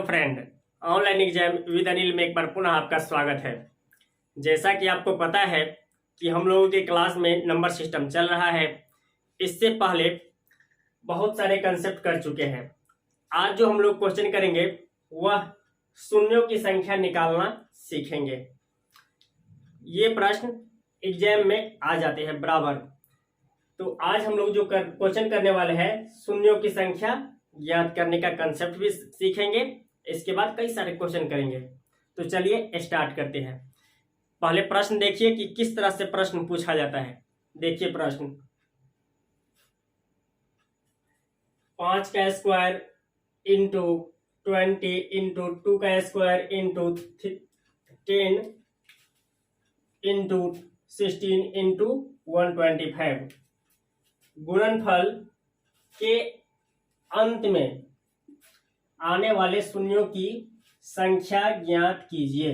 Friend, online exam with Anil में एक बार पुनः आपका स्वागत है। जैसा कि आपको पता है कि हम लोगों के क्लास में नंबर सिस्टम चल रहा है। इससे पहले बहुत सारे कंसेप्ट कर चुके हैं। आज जो हम लोग क्वेश्चन करेंगे वह शून्यों की संख्या निकालना सीखेंगे। ये प्रश्न एग्जाम में आ जाते हैं बराबर। तो आज हम लोग जो क्वेश्चन करने वाले हैं शून्यों की संख्या ज्ञात करने का कंसेप्ट भी सीखेंगे। इसके बाद कई सारे क्वेश्चन करेंगे। तो चलिए स्टार्ट करते हैं। पहले प्रश्न देखिए कि किस तरह से प्रश्न पूछा जाता है। देखिए प्रश्न, 5 का स्क्वायर इंटू 20 इंटू 2 का स्क्वायर इंटू 10 इंटू 16 इंटू 125 गुणनफल के अंत में आने वाले शून्यों की संख्या ज्ञात कीजिए।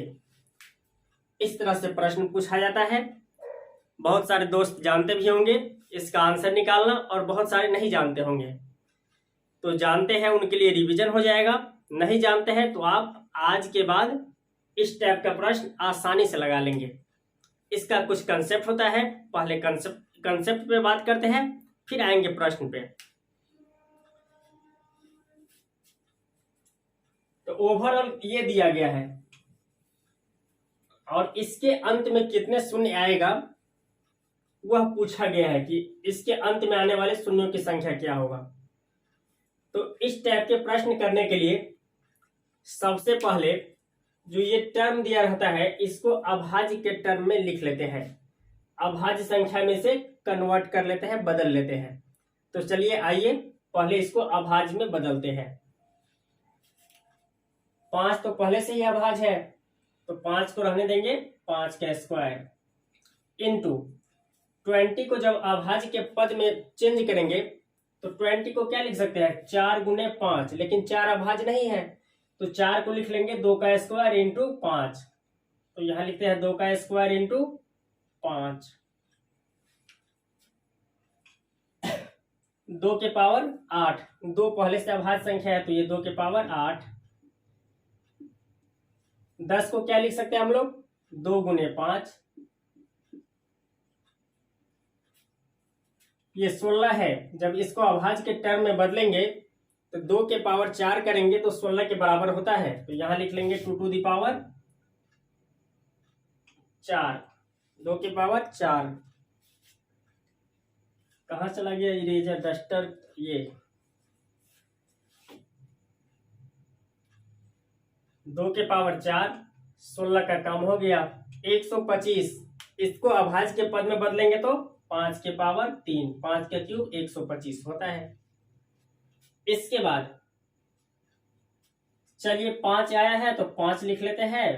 इस तरह से प्रश्न पूछा जाता है। बहुत सारे दोस्त जानते भी होंगे इसका आंसर निकालना और बहुत सारे नहीं जानते होंगे। तो जानते हैं उनके लिए रिवीजन हो जाएगा, नहीं जानते हैं तो आप आज के बाद इस टाइप का प्रश्न आसानी से लगा लेंगे। इसका कुछ कंसेप्ट होता है। पहले कंसेप्ट पे बात करते हैं, फिर आएंगे प्रश्न पे। तो ओवरऑल ये दिया गया है और इसके अंत में कितने शून्य आएगा वह पूछा गया है कि इसके अंत में आने वाले शून्यों की संख्या क्या होगा। तो इस टाइप के प्रश्न करने के लिए सबसे पहले जो ये टर्म दिया रहता है इसको अभाज्य के टर्म में लिख लेते हैं। अभाज्य संख्या में से कन्वर्ट कर लेते हैं, बदल लेते हैं। तो चलिए आइए पहले इसको अभाज्य में बदलते हैं। 5 तो पहले से ही अभाज्य है तो 5 को रहने देंगे, 5 का स्क्वायर इंटू 20 को जब अभाज्य के पद में चेंज करेंगे तो 20 को क्या लिख सकते हैं 4 गुने 5, लेकिन 4 अभाज्य नहीं है तो 4 को लिख लेंगे 2 का स्क्वायर इंटू 5। तो यहां लिखते हैं 2 का स्क्वायर इंटू 5। 2 के पावर 8, 2 पहले से अभाज्य संख्या है तो ये 2 के पावर 8। 10 को क्या लिख सकते हैं हम लोग 2 गुने 5। ये 16 है। जब इसको अभाज्य के टर्म में बदलेंगे तो 2 के पावर 4 करेंगे तो 16 के बराबर होता है। तो यहां लिख लेंगे 2 टू द पावर 4, 2 के पावर 4। कहां चला गया इरेजर डस्टर? ये 2 के पावर 4, 16 का काम हो गया 125। इसको अभाज्य के पद में बदलेंगे तो 5 के पावर 3, 5 का क्यूब 125 होता है। इसके बाद चलिए 5 आया है तो 5 लिख लेते हैं।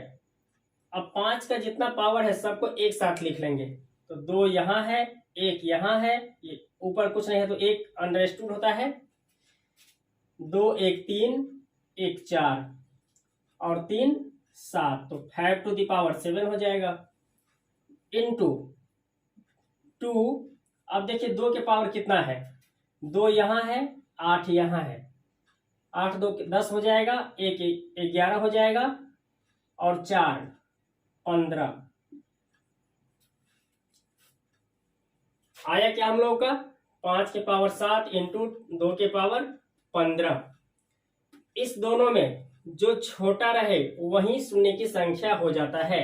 अब 5 का जितना पावर है सबको एक साथ लिख लेंगे। तो 2 यहां है, 1 यहां है, ये ऊपर कुछ नहीं है तो 1 अंडरस्टूड होता है। 2 1 3, 1 4 और 3 7, तो 5 टू द पावर 7 हो जाएगा इनटू 2। अब देखिए 2 के पावर कितना है, 2 यहां है, 8 यहां है। 8 2 10 हो जाएगा, 1 11 हो जाएगा और 4 15। आया क्या हम लोगों का 5 के पावर 7 इंटू 2 के पावर 15। इस दोनों में जो छोटा रहे वही शून्य की संख्या हो जाता है।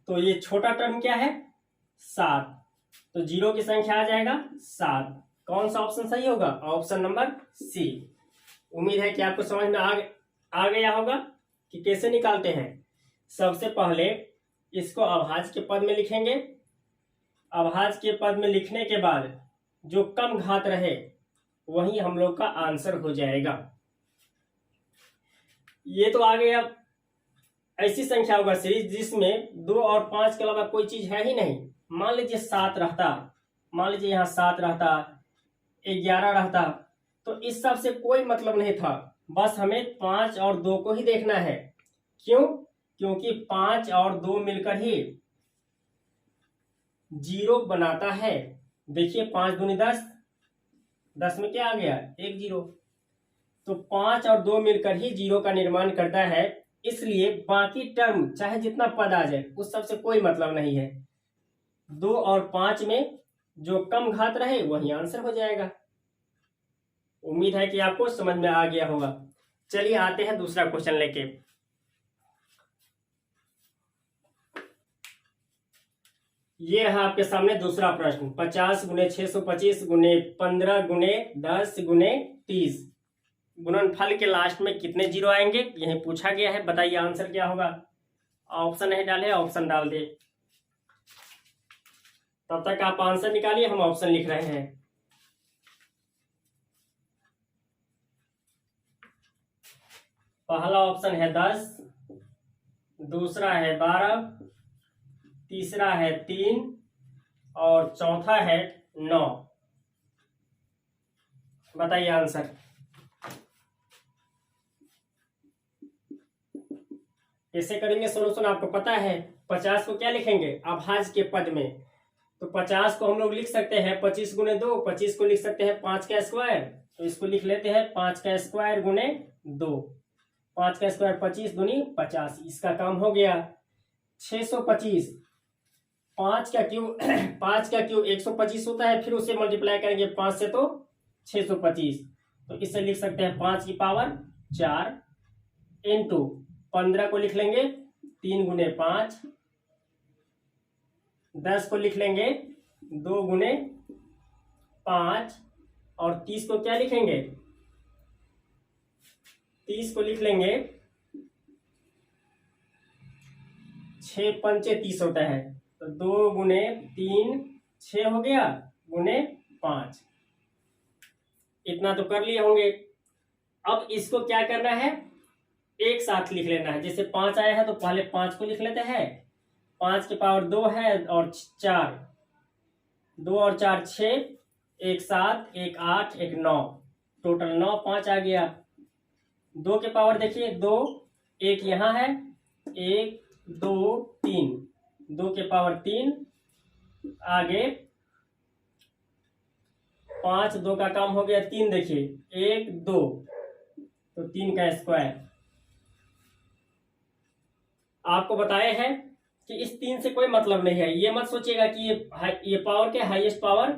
तो ये छोटा टर्म क्या है 7, तो 0 की संख्या आ जाएगा 7। कौन सा ऑप्शन सही होगा? Option number C. उम्मीद है कि आपको समझ में आ गया होगा कि कैसे निकालते हैं। सबसे पहले इसको अभाज्य के पद में लिखेंगे। अभाज्य के पद में लिखने के बाद जो कम घात रहे वही हम लोग का आंसर हो जाएगा। ये तो आ गया। ऐसी संख्या होगा सीरीज जिसमें 2 और 5 के अलावा कोई चीज है ही नहीं। मान लीजिए 7 रहता, मान लीजिए यहाँ 7 रहता, 11 रहता, तो इस सब से कोई मतलब नहीं था। बस हमें 5 और 2 को ही देखना है। क्यों? क्योंकि 5 और 2 मिलकर ही 0 बनाता है। देखिए 5 दूनी 10, 10 में क्या आ गया, 1 जीरो। तो 5 और 2 मिलकर ही जीरो का निर्माण करता है, इसलिए बाकी टर्म चाहे जितना पद आ जाए उस सबसे कोई मतलब नहीं है। 2 और 5 में जो कम घात रहे वही आंसर हो जाएगा। उम्मीद है कि आपको समझ में आ गया होगा। चलिए आते हैं दूसरा क्वेश्चन लेके। ये रहा आपके सामने दूसरा प्रश्न। 50 गुने 625 गुने 15 गुने 10 गुने 30, गुणनफल के लास्ट में कितने जीरो आएंगे, यही पूछा गया है। बताइए आंसर क्या होगा। ऑप्शन नहीं डाले, ऑप्शन डाल दे। तब तक आप आंसर निकालिए, हम ऑप्शन लिख रहे हैं। पहला ऑप्शन है 10, दूसरा है 12, तीसरा है 3 और चौथा है 9। बताइए आंसर। कैसे करेंगे सोल्यूशन आपको पता है। 50 को क्या लिखेंगे, अभाज्य के पद में। तो 50 को हम लोग लिख सकते हैं 25 गुने 2, 25 को लिख सकते हैं 5 का स्क्वायर। तो इसको लिख लेते हैं 5 का स्क्वायर गुने 2। 5 का स्क्वायर 25 दूनी 50, इसका काम हो गया। 625, 5 का क्यूब 5 का क्यूब 125 होता है, फिर उसे मल्टीप्लाई करेंगे 5 से तो 625। तो इसे लिख सकते हैं 5 की पावर 4 इंटू 15 को लिख लेंगे 3 गुने 5, 10 को लिख लेंगे 2 गुने 5 और 30 को क्या लिखेंगे, 30 को लिख लेंगे 6 पंचे 30 होता है। तो 2 गुने 3 6 हो गया गुने 5। इतना तो कर लिए होंगे। अब इसको क्या करना है, एक साथ लिख लेना है। जैसे 5 आया है तो पहले 5 को लिख लेते हैं। 5 की पावर 2 है और 4, 2 और 4 6, एक 7, एक 8, एक 9, टोटल 9, 5 आ गया। 2 के पावर देखिए 2, एक यहाँ है, 1 2 3, 2 के पावर 3, आगे 5, 2 का काम हो गया 3, देखिए 1 2, तो 3 का स्क्वायर। आपको बताए हैं कि इस 3 से कोई मतलब नहीं है। ये मत सोचिएगा कि ये पावर क्या, हाईएस्ट पावर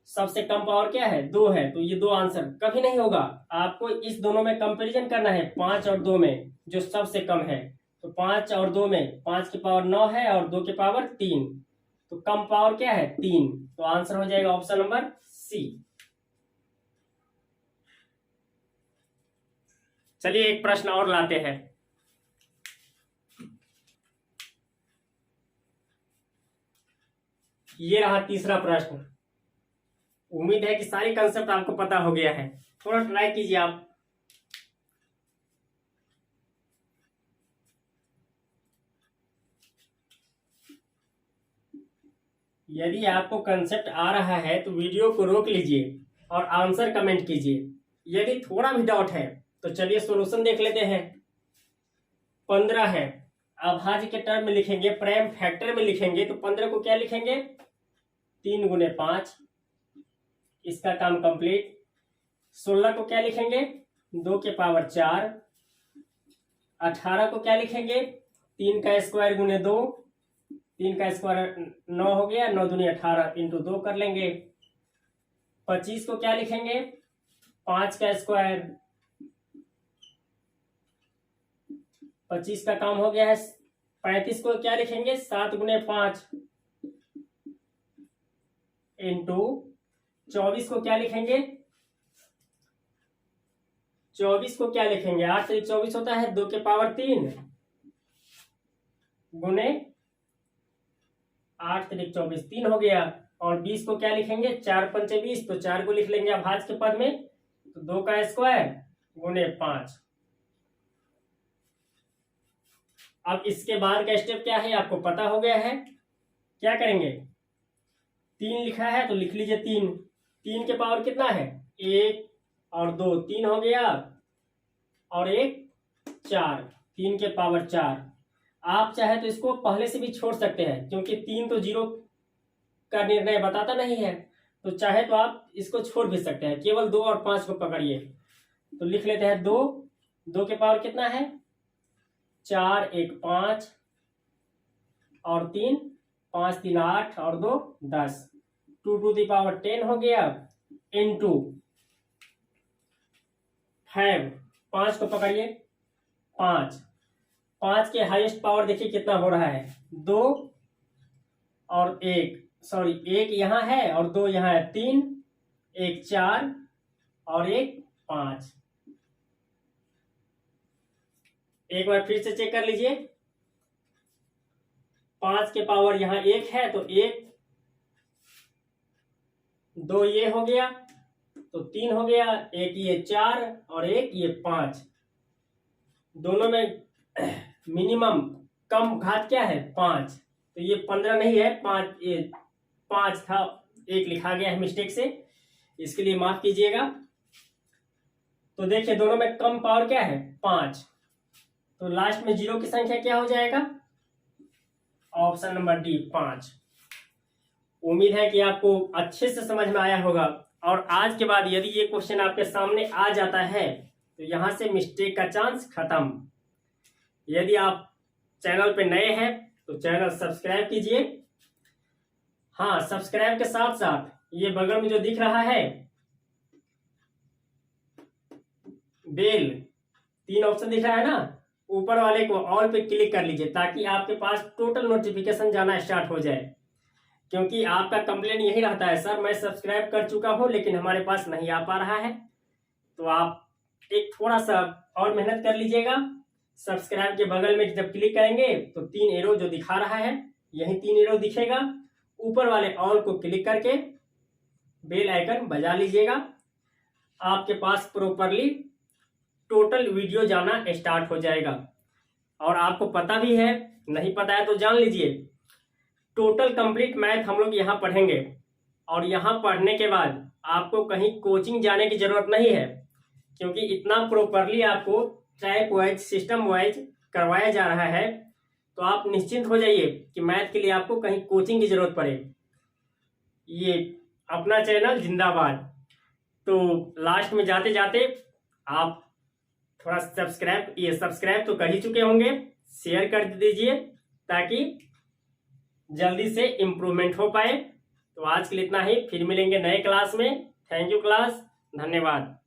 सबसे कम पावर क्या है, 2 है, तो ये 2 आंसर कभी नहीं होगा। आपको इस दोनों में कंपैरिजन करना है, 5 और 2 में जो सबसे कम है। तो 5 और 2 में 5 की पावर 9 है और 2 की पावर 3, तो कम पावर क्या है 3, तो आंसर हो जाएगा ऑप्शन नंबर सी। चलिए एक प्रश्न और लाते हैं। ये रहा तीसरा प्रश्न। उम्मीद है कि सारे कंसेप्ट आपको पता हो गया है। थोड़ा ट्राई कीजिए आप। यदि आपको कंसेप्ट आ रहा है तो वीडियो को रोक लीजिए और आंसर कमेंट कीजिए। यदि थोड़ा भी डाउट है तो चलिए सॉल्यूशन देख लेते हैं। 15 है, अभाज्य के टर्म में लिखेंगे, प्राइम फैक्टर में लिखेंगे, तो 15 को क्या लिखेंगे 3 गुने 5, इसका काम कंप्लीट। 16 को क्या लिखेंगे 2 के पावर 4। 18 को क्या लिखेंगे 3 का स्क्वायर गुने 2, 3 का स्क्वायर 9 हो गया, 9 दूनी 18 इंटू 2 कर लेंगे। 25 को क्या लिखेंगे 5 का स्क्वायर, 25 का काम हो गया है। 35 को क्या लिखेंगे 7 गुने 5 इंटू 24 को क्या लिखेंगे 24 को क्या लिखेंगे 8 से 24 होता है, 2 के पावर 3 गुने 8 से 24, 3 हो गया। और 20 को क्या लिखेंगे 4 पंचे 20, तो 4 को लिख लेंगे अभाज्य के पद में, तो 2 का स्क्वायर गुने 5। अब इसके बाद का स्टेप क्या है आपको पता हो गया है। क्या करेंगे 3 लिखा है तो लिख लीजिए 3। 3 के पावर कितना है 1 और 2, 3 हो गया, और 1 4, 3 के पावर 4। आप चाहे तो इसको पहले से भी छोड़ सकते हैं, क्योंकि 3 तो जीरो का निर्णय बताता नहीं है। तो चाहे तो आप इसको छोड़ भी सकते हैं, केवल 2 और 5 को पकड़िए। तो लिख लेते हैं 2, 2 के पावर कितना है 4, 1 5 और 3, 5 3 8 और 2 10, 2 टू द पावर 10 हो गया, इनटू 5, 5 को पकड़िए 5, 5 के हाईएस्ट पावर देखिए कितना हो रहा है 2 और 1, सॉरी 1 यहाँ है और 2 यहाँ है, 3, 1 4 और 1 5। एक बार फिर से चेक कर लीजिए, 5 के पावर यहाँ 1 है तो 1, 2 ये हो गया तो 3 हो गया, 1 ये 4 और 1 ये 5। दोनों में मिनिमम कम घात क्या है 5, तो ये 15 नहीं है 5, ये 5 था, 1 लिखा गया है मिस्टेक से, इसके लिए माफ कीजिएगा। तो देखिए दोनों में कम पावर क्या है 5, तो लास्ट में 0 की संख्या क्या हो जाएगा, ऑप्शन नंबर डी 5। उम्मीद है कि आपको अच्छे से समझ में आया होगा, और आज के बाद यदि ये क्वेश्चन आपके सामने आ जाता है तो यहां से मिस्टेक का चांस खत्म। यदि आप चैनल पे नए हैं तो चैनल सब्सक्राइब कीजिए। हाँ, सब्सक्राइब के साथ साथ ये बगल में जो दिख रहा है बेल, 3 ऑप्शन दिख रहा है ना, ऊपर वाले को ऑल पे क्लिक कर लीजिए ताकि आपके पास टोटल नोटिफिकेशन जाना स्टार्ट हो जाए। क्योंकि आपका कंप्लेन यही रहता है, सर मैं सब्सक्राइब कर चुका हूं लेकिन हमारे पास नहीं आ पा रहा है। तो आप एक थोड़ा सा और मेहनत कर लीजिएगा। सब्सक्राइब के बगल में जब क्लिक करेंगे तो 3 एरो जो दिखा रहा है, यही 3 एरो दिखेगा, ऊपर वाले ऑल को क्लिक करके बेल आइकन बजा लीजिएगा। आपके पास प्रॉपरली टोटल वीडियो जाना स्टार्ट हो जाएगा। और आपको पता भी है, नहीं पता है तो जान लीजिए, टोटल कंप्लीट मैथ हम लोग यहाँ पढ़ेंगे, और यहाँ पढ़ने के बाद आपको कहीं कोचिंग जाने की जरूरत नहीं है, क्योंकि इतना प्रॉपरली आपको टाइप वाइज सिस्टम वाइज करवाया जा रहा है। तो आप निश्चिंत हो जाइए कि मैथ के लिए आपको कहीं कोचिंग की जरूरत पड़े। ये अपना चैनल जिंदाबाद। तो लास्ट में जाते जाते आप थोड़ा सब्सक्राइब तो कर ही चुके होंगे, शेयर कर दीजिए ताकि जल्दी से इम्प्रूवमेंट हो पाए। तो आज के लिए इतना ही, फिर मिलेंगे नए क्लास में। थैंक यू क्लास, धन्यवाद।